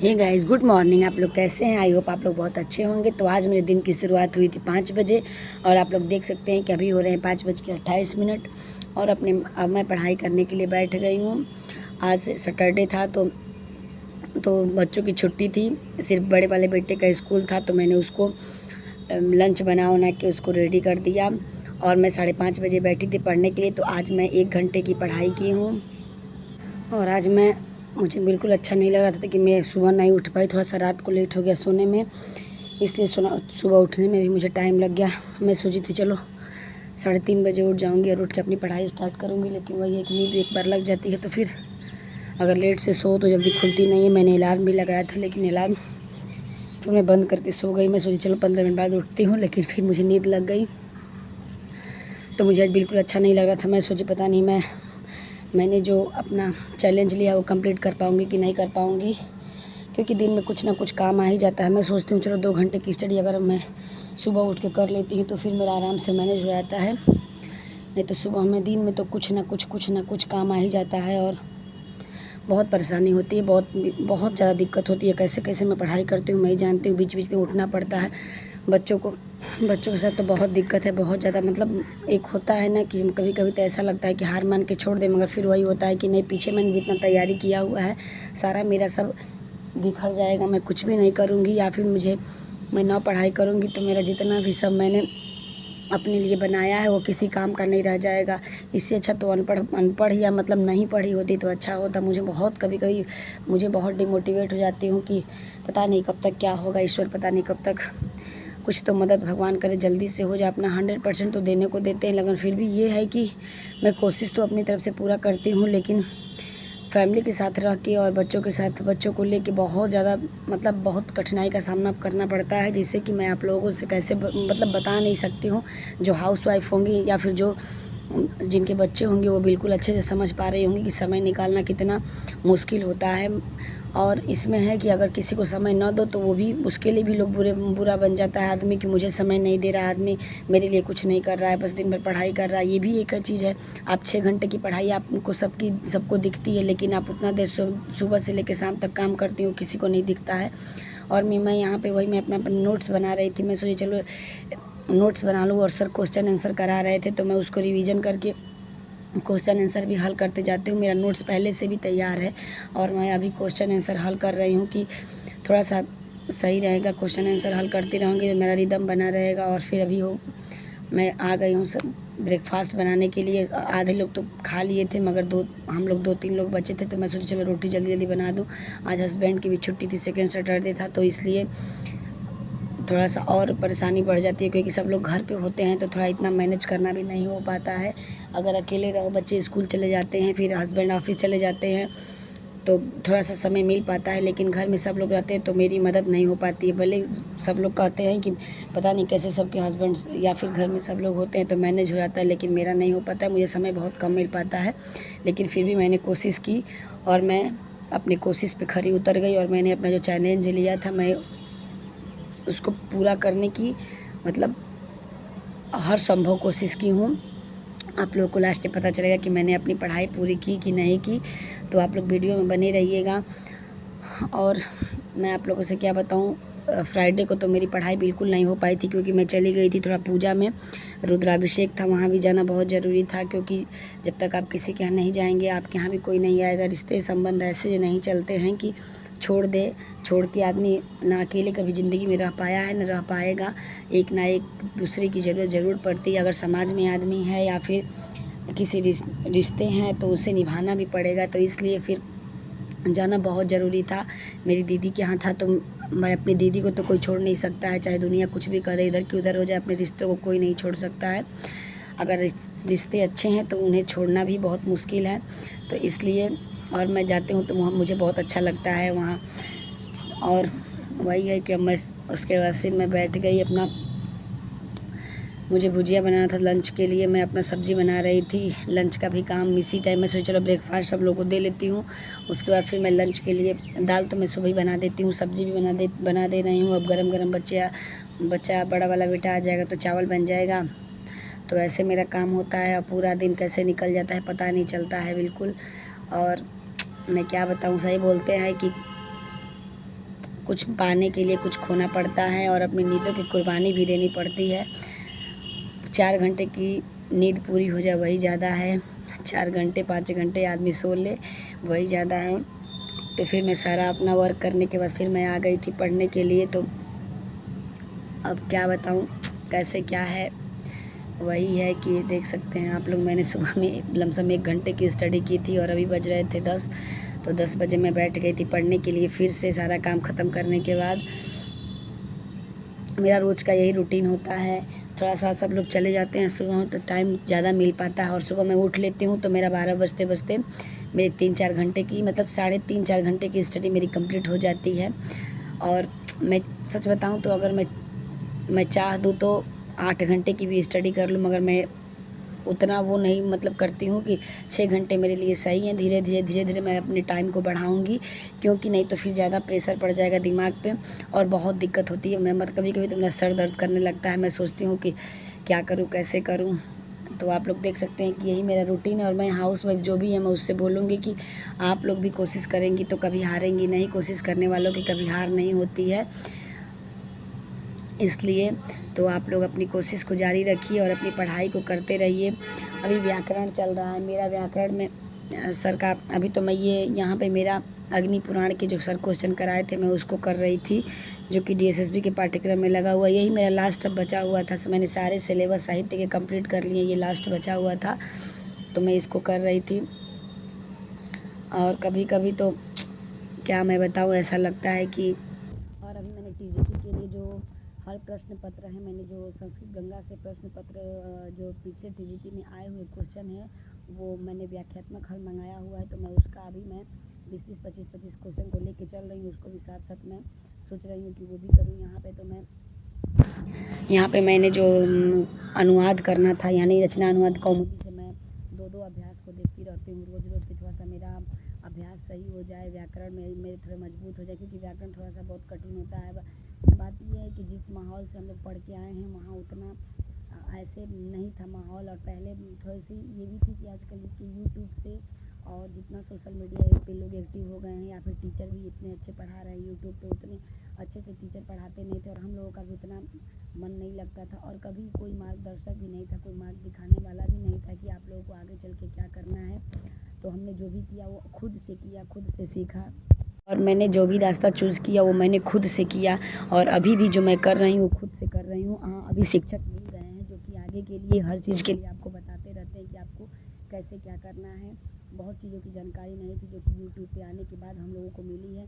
Hey guys, good morning. आप लोग कैसे हैं? आई होप आप लोग बहुत अच्छे होंगे। तो आज मेरे दिन की शुरुआत हुई थी 5 बजे और आप लोग देख सकते हैं कि अभी हो रहे हैं 5:28 और अब मैं पढ़ाई करने के लिए बैठ गई हूँ। आज सैटरडे था तो बच्चों की छुट्टी थी, सिर्फ बड़े वाले बेटे का स्कूल था, तो मैंने उसको लंच बना के उसको रेडी कर दिया और मैं 5:30 बजे बैठी थी पढ़ने के लिए। तो आज मैं 1 घंटे की पढ़ाई की हूँ और आज मुझे बिल्कुल अच्छा नहीं लग रहा था कि मैं सुबह नहीं उठ पाई। थोड़ा सा रात को लेट हो गया सोने में, इसलिए सुबह उठने में भी मुझे टाइम लग गया। मैं सोची थी चलो 3:30 बजे उठ जाऊंगी और उठ के अपनी पढ़ाई स्टार्ट करूंगी, लेकिन वही है कि नींद एक बार लग जाती है तो फिर अगर लेट से सो तो जल्दी खुलती नहीं है। मैंने अलार्म भी लगाया था, लेकिन अलार्म तो मैं बंद करके सो गई। मैं सोची चलो 15 मिनट बाद उठती हूँ, लेकिन फिर मुझे नींद लग गई तो मुझे आज बिल्कुल अच्छा नहीं लग रहा था। मैं सोची पता नहीं मैंने जो अपना चैलेंज लिया वो कंप्लीट कर पाऊँगी कि नहीं कर पाऊँगी, क्योंकि दिन में कुछ ना कुछ काम आ ही जाता है। मैं सोचती हूँ चलो 2 घंटे की स्टडी अगर मैं सुबह उठ के कर लेती हूँ तो फिर मेरा आराम से मैनेज हो जाता है, नहीं तो सुबह में दिन में तो कुछ ना कुछ काम आ ही जाता है और बहुत परेशानी होती है, बहुत ज़्यादा दिक्कत होती है। कैसे कैसे मैं पढ़ाई करती हूँ मैं ही जानती हूँ। बीच बीच में उठना पड़ता है। बच्चों के साथ तो बहुत दिक्कत है, बहुत ज़्यादा। मतलब एक होता है ना कि कभी कभी तो ऐसा लगता है कि हार मान के छोड़ दें, मगर फिर वही होता है कि नहीं, पीछे मैंने जितना तैयारी किया हुआ है सारा मेरा सब बिखर जाएगा, मैं कुछ भी नहीं करूँगी, या फिर मैं ना पढ़ाई करूँगी तो मेरा जितना भी सब मैंने अपने लिए बनाया है वो किसी काम का नहीं रह जाएगा। इससे अच्छा तो अनपढ़ या मतलब नहीं पढ़ी होती तो अच्छा होता। कभी कभी मुझे बहुत डिमोटिवेट हो जाती हूँ कि पता नहीं कब तक क्या होगा, ईश्वर पता नहीं कब तक कुछ तो मदद भगवान करे जल्दी से हो जाए। अपना 100% तो देने को देते हैं, लेकिन फिर भी ये है कि मैं कोशिश तो अपनी तरफ से पूरा करती हूँ, लेकिन फैमिली के साथ रह के और बच्चों को लेके बहुत ज़्यादा मतलब बहुत कठिनाई का सामना करना पड़ता है, जिससे कि मैं आप लोगों से कैसे मतलब बता नहीं सकती हूँ। जो हाउसवाइफ होंगी या फिर जो जिनके बच्चे होंगे वो बिल्कुल अच्छे से समझ पा रही होंगी कि समय निकालना कितना मुश्किल होता है। और इसमें है कि अगर किसी को समय न दो तो वो भी, उसके लिए भी लोग बुरा बन जाता है आदमी कि मुझे समय नहीं दे रहा, आदमी मेरे लिए कुछ नहीं कर रहा है, बस दिन भर पढ़ाई कर रहा है। ये भी एक चीज़ है। आप 6 घंटे की पढ़ाई आपको सबको दिखती है, लेकिन आप उतना देर सुबह से लेकर शाम तक काम करती हो, किसी को नहीं दिखता है। और मैं यहाँ पे वही मैं अपना नोट्स बना रही थी। मैं सोची चलो नोट्स बना लूँ, और सर क्वेश्चन आंसर करा रहे थे तो मैं उसको रिवीजन करके क्वेश्चन आंसर भी हल करते जाती हूँ। मेरा नोट्स पहले से भी तैयार है और मैं अभी क्वेश्चन आंसर हल कर रही हूँ कि थोड़ा सा सही रहेगा। क्वेश्चन आंसर हल करती रहूँगी तो मेरा रिदम बना रहेगा। और फिर अभी मैं आ गई हूँ सब ब्रेकफास्ट बनाने के लिए। आधे लोग तो खा लिए थे, मगर हम लोग 2-3 लोग बचे थे, तो मैं सोची चलो रोटी जल्दी जल्दी बना दूँ। आज हस्बैंड की भी छुट्टी थी, सेकेंड सैटरडे था, तो इसलिए थोड़ा सा और परेशानी बढ़ जाती है, क्योंकि सब लोग घर पे होते हैं तो थोड़ा इतना मैनेज करना भी नहीं हो पाता है। अगर अकेले रहो, बच्चे स्कूल चले जाते हैं, फिर हस्बैंड ऑफिस चले जाते हैं, तो थोड़ा सा समय मिल पाता है, लेकिन घर में सब लोग रहते हैं तो मेरी मदद नहीं हो पाती है। भले सब लोग कहते हैं कि पता नहीं कैसे सबके हस्बैंड्स या फिर घर में सब लोग होते हैं तो मैनेज हो जाता है, लेकिन मेरा नहीं हो पाता है। मुझे समय बहुत कम मिल पाता है, लेकिन फिर भी मैंने कोशिश की और मैं अपनी कोशिश पे खरी उतर गई और मैंने अपना जो चैलेंज लिया था मैं उसको पूरा करने की मतलब हर संभव कोशिश की हूँ। आप लोगों को लास्ट में पता चलेगा कि मैंने अपनी पढ़ाई पूरी की कि नहीं की, तो आप लोग वीडियो में बने रहिएगा। और मैं आप लोगों से क्या बताऊँ, फ्राइडे को तो मेरी पढ़ाई बिल्कुल नहीं हो पाई थी, क्योंकि मैं चली गई थी थोड़ा पूजा में, रुद्राभिषेक था, वहाँ भी जाना बहुत ज़रूरी था। क्योंकि जब तक आप किसी के यहाँ नहीं जाएंगे आपके यहाँ भी कोई नहीं आएगा। रिश्ते संबंध ऐसे नहीं चलते हैं कि छोड़ के आदमी ना अकेले कभी ज़िंदगी में रह पाया है न रह पाएगा। एक ना एक दूसरे की ज़रूरत ज़रूर पड़ती है। अगर समाज में आदमी है या फिर किसी रिश्ते हैं तो उसे निभाना भी पड़ेगा, तो इसलिए फिर जाना बहुत ज़रूरी था। मेरी दीदी के यहाँ था तो मैं अपनी दीदी को तो कोई छोड़ नहीं सकता है, चाहे दुनिया कुछ भी करे, इधर की उधर हो जाए, अपने रिश्तों को कोई नहीं छोड़ सकता है। अगर रिश्ते अच्छे हैं तो उन्हें छोड़ना भी बहुत मुश्किल है, तो इसलिए और मैं जाती हूँ तो मुझे बहुत अच्छा लगता है वहाँ। और वही है कि मैं उसके बाद फिर मैं बैठ गई अपना, मुझे भुजिया बनाना था लंच के लिए, मैं अपना सब्ज़ी बना रही थी। लंच का भी काम इसी टाइम में सोचा चलो ब्रेकफास्ट सब लोगों को दे लेती हूँ, उसके बाद फिर मैं लंच के लिए दाल तो मैं सुबह ही बना देती हूँ, सब्ज़ी भी बना दे रही हूँ। अब गरम गरम बच्चा बड़ा वाला बेटा आ जाएगा तो चावल बन जाएगा। तो ऐसे मेरा काम होता है और पूरा दिन कैसे निकल जाता है पता नहीं चलता है बिल्कुल। और मैं क्या बताऊँ, सही बोलते हैं कि कुछ पाने के लिए कुछ खोना पड़ता है और अपनी नींदों की कुर्बानी भी देनी पड़ती है। 4 घंटे की नींद पूरी हो जाए वही ज़्यादा है। 4 घंटे 5 घंटे आदमी सो ले वही ज़्यादा है। तो फिर मैं सारा अपना वर्क करने के बाद फिर मैं आ गई थी पढ़ने के लिए। तो अब क्या बताऊँ कैसे क्या है, वही है कि देख सकते हैं आप लोग, मैंने सुबह में लमसम 1 घंटे की स्टडी की थी और अभी बज रहे थे 10। तो 10 बजे मैं बैठ गई थी पढ़ने के लिए। फिर से सारा काम ख़त्म करने के बाद मेरा रोज़ का यही रूटीन होता है। थोड़ा सा सब लोग चले जाते हैं सुबह, तो टाइम ज़्यादा मिल पाता है और सुबह मैं उठ लेती हूँ तो मेरा 12 बजते बजते मेरी 3-4 घंटे की, मतलब 3.5-4 घंटे की स्टडी मेरी कंप्लीट हो जाती है। और मैं सच बताऊँ तो अगर मैं चाह दूँ तो 8 घंटे की भी स्टडी कर लूँ, मगर मैं उतना वो नहीं मतलब करती हूँ कि 6 घंटे मेरे लिए सही है। धीरे धीरे मैं अपने टाइम को बढ़ाऊँगी, क्योंकि नहीं तो फिर ज़्यादा प्रेशर पड़ जाएगा दिमाग पे और बहुत दिक्कत होती है। मैं कभी कभी तो मेरा सर दर्द करने लगता है। मैं सोचती हूँ कि क्या करूँ कैसे करूँ। तो आप लोग देख सकते हैं कि यही मेरा रूटीन है। और मैं हाउस वाइफ जो भी है मैं उससे बोलूँगी कि आप लोग भी कोशिश करेंगी तो कभी हारेंगी नहीं। कोशिश करने वालों की कभी हार नहीं होती है। इसलिए तो आप लोग अपनी कोशिश को जारी रखिए और अपनी पढ़ाई को करते रहिए। अभी व्याकरण चल रहा है मेरा। व्याकरण में सर का अभी तो मैं ये यहाँ पे मेरा अग्नि पुराण के जो सर क्वेश्चन कराए थे मैं उसको कर रही थी, जो कि DSSB के पाठ्यक्रम में लगा हुआ। यही मेरा लास्ट अब बचा हुआ था। मैंने सारे सिलेबस साहित्य के कंप्लीट कर लिए, ये लास्ट बचा हुआ था तो मैं इसको कर रही थी। और कभी कभी तो क्या मैं बताऊँ, ऐसा लगता है कि और अभी मैंने TGT के लिए जो हर प्रश्न पत्र है, मैंने जो संस्कृत गंगा से प्रश्न पत्र जो पिछले TGT में आए हुए क्वेश्चन हैं वो मैंने व्याख्यात्मक हल मंगाया हुआ है। तो मैं उसका अभी मैं 20-20 25-25 क्वेश्चन को लेके चल रही हूँ। उसको भी साथ साथ मैं सोच रही हूँ कि वो भी करूँ। यहाँ पे मैंने जो अनुवाद करना था, यानी रचना अनुवाद कौमुदी से मैं 2-2 अभ्यास को देखती रहती हूँ रोज़ रोज़ कि थोड़ा सा मेरा अभ्यास सही हो जाए, व्याकरण में मेरे थोड़े मजबूत हो जाए, क्योंकि व्याकरण थोड़ा सा बहुत कठिन होता है। बात ये है कि जिस माहौल से हम लोग पढ़ के आए हैं वहाँ उतना ऐसे नहीं था माहौल। और पहले थोड़ी सी ये भी थी कि आजकल के यूट्यूब से और जितना सोशल मीडिया पे लोग एक्टिव हो गए हैं, या फिर टीचर भी इतने अच्छे पढ़ा रहे हैं यूट्यूब पे, उतने अच्छे से टीचर पढ़ाते नहीं थे और हम लोगों का भी उतना मन नहीं लगता था। और कभी कोई मार्गदर्शक भी नहीं था, कोई मार्ग दिखाने वाला भी नहीं था कि आप लोगों को आगे चल के क्या करना है। तो हमने जो भी किया वो खुद से किया, खुद से सीखा। और मैंने जो भी रास्ता चूज़ किया वो मैंने खुद से किया। और अभी भी जो मैं कर रही हूँ खुद से कर रही हूँ। हाँ, अभी शिक्षक मिल गए हैं जो कि आगे के लिए हर चीज़ के लिए आपको बताते रहते हैं कि आपको कैसे क्या करना है। बहुत चीज़ों की जानकारी नहीं थी जो कि यूट्यूब पे आने के बाद हम लोगों को मिली है।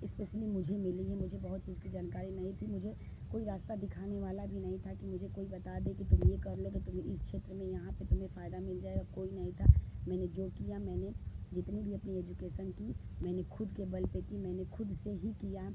स्पेशली मुझे मिली है। मुझे बहुत चीज़ की जानकारी नहीं थी। मुझे कोई रास्ता दिखाने वाला भी नहीं था कि मुझे कोई बता दे कि तुम ये कर लो तो तुम्हें इस क्षेत्र में यहाँ पे तुम्हें फ़ायदा मिल जाएगा, कोई नहीं था। मैंने जो किया, मैंने जितनी भी अपनी एजुकेशन की मैंने खुद के बल पे की, मैंने खुद से ही किया।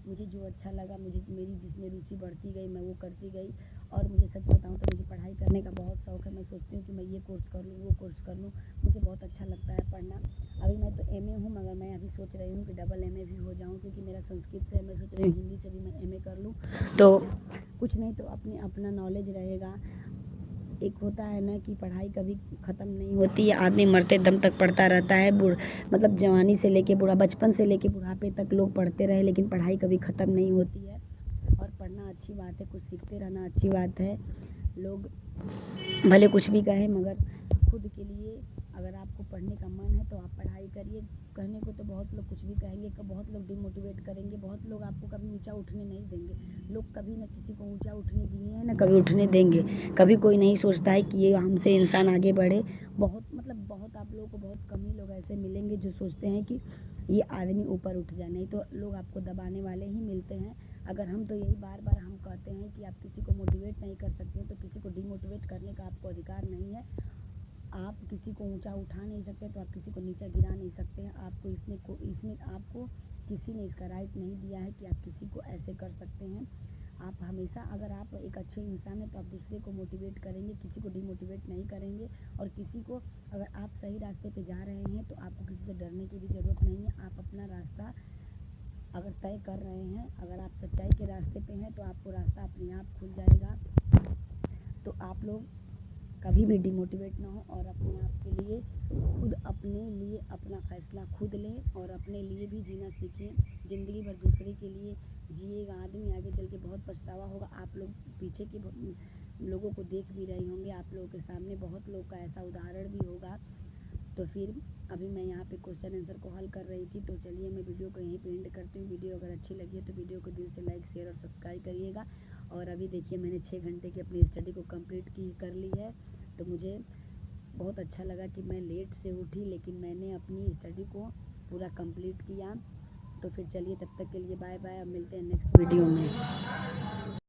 मुझे जो अच्छा लगा, मुझे मेरी जिसमें रुचि बढ़ती गई मैं वो करती गई। और मुझे सच बताऊँ तो मुझे पढ़ाई करने का बहुत शौक़ है। मैं सोचती हूँ कि मैं ये कोर्स कर लूँ, वो कोर्स कर लूँ। मुझे बहुत अच्छा लगता है पढ़ना। अभी मैं तो MA हूँ, मगर मैं अभी सोच रही हूँ कि डबल MA भी हो जाऊँ, क्योंकि मेरा संस्कृत से है। मैं सोच रही हूँ हिंदी से भी मैं MA कर लूँ, तो कुछ नहीं तो अपना नॉलेज रहेगा। एक होता है ना कि पढ़ाई कभी ख़त्म नहीं होती है, आदमी मरते दम तक पढ़ता रहता है। मतलब जवानी से लेके बूढ़ा, बचपन से लेके बुढ़ापे तक लोग पढ़ते रहे, लेकिन पढ़ाई कभी ख़त्म नहीं होती है। और पढ़ना अच्छी बात है, कुछ सीखते रहना अच्छी बात है। लोग भले कुछ भी कहें, मगर खुद के लिए अगर आपको पढ़ने का मन है तो आप पढ़ाई करिए। कहने को तो बहुत लोग कुछ भी कहेंगे, बहुत लोग डिमोटिवेट करेंगे, बहुत लोग आपको कभी ऊंचा उठने नहीं देंगे। लोग कभी ना किसी को ऊंचा उठने दिए हैं ना कभी उठने देंगे। कभी कोई नहीं सोचता है कि ये हमसे इंसान आगे बढ़े। बहुत आप लोगों को बहुत कम ही लोग ऐसे मिलेंगे जो सोचते हैं कि ये आदमी ऊपर उठ जाए, नहीं तो लोग आपको दबाने वाले ही मिलते हैं। अगर हम तो यही बार बार हम कहते हैं कि आप किसी को मोटिवेट नहीं कर सकते हैं, तो किसी को डिमोटिवेट करने का आपको अधिकार नहीं है। आप किसी को ऊंचा उठा नहीं सकते तो आप किसी को नीचा गिरा नहीं सकते हैं। आपको इसमें आपको किसी ने इसका राइट नहीं दिया है कि आप किसी को ऐसे कर सकते हैं। आप हमेशा अगर आप एक अच्छे इंसान हैं तो आप दूसरे को मोटिवेट करेंगे, किसी को डिमोटिवेट नहीं करेंगे। और किसी को अगर आप सही रास्ते पे जा रहे हैं तो आपको किसी से डरने की भी ज़रूरत नहीं है। आप अपना रास्ता अगर तय कर रहे हैं, अगर आप सच्चाई के रास्ते पे हैं तो आपको रास्ता अपने आप खुल जाएगा। तो आप लोग कभी भी डिमोटिवेट ना हो और अपने आप के लिए खुद अपने लिए अपना फ़ैसला खुद लें और अपने लिए भी जीना सीखें। ज़िंदगी भर दूसरे के लिए जिएगा आदमी, आगे चल के बहुत पछतावा होगा। आप लोग पीछे के लोगों को देख भी रहे होंगे, आप लोगों के सामने बहुत लोग का ऐसा उदाहरण भी होगा। तो फिर अभी मैं यहाँ पे क्वेश्चन आंसर को हल कर रही थी। तो चलिए मैं वीडियो को यहीं पे एंड करती हूँ। वीडियो अगर अच्छी लगी है तो वीडियो को दिल से लाइक, शेयर और सब्सक्राइब करिएगा। और अभी देखिए मैंने 6 घंटे की अपनी स्टडी को कंप्लीट कर ली है। तो मुझे बहुत अच्छा लगा कि मैं लेट से उठी, लेकिन मैंने अपनी स्टडी को पूरा कंप्लीट किया। तो फिर चलिए तब तक के लिए बाय बाय। अब मिलते हैं नेक्स्ट वीडियो में।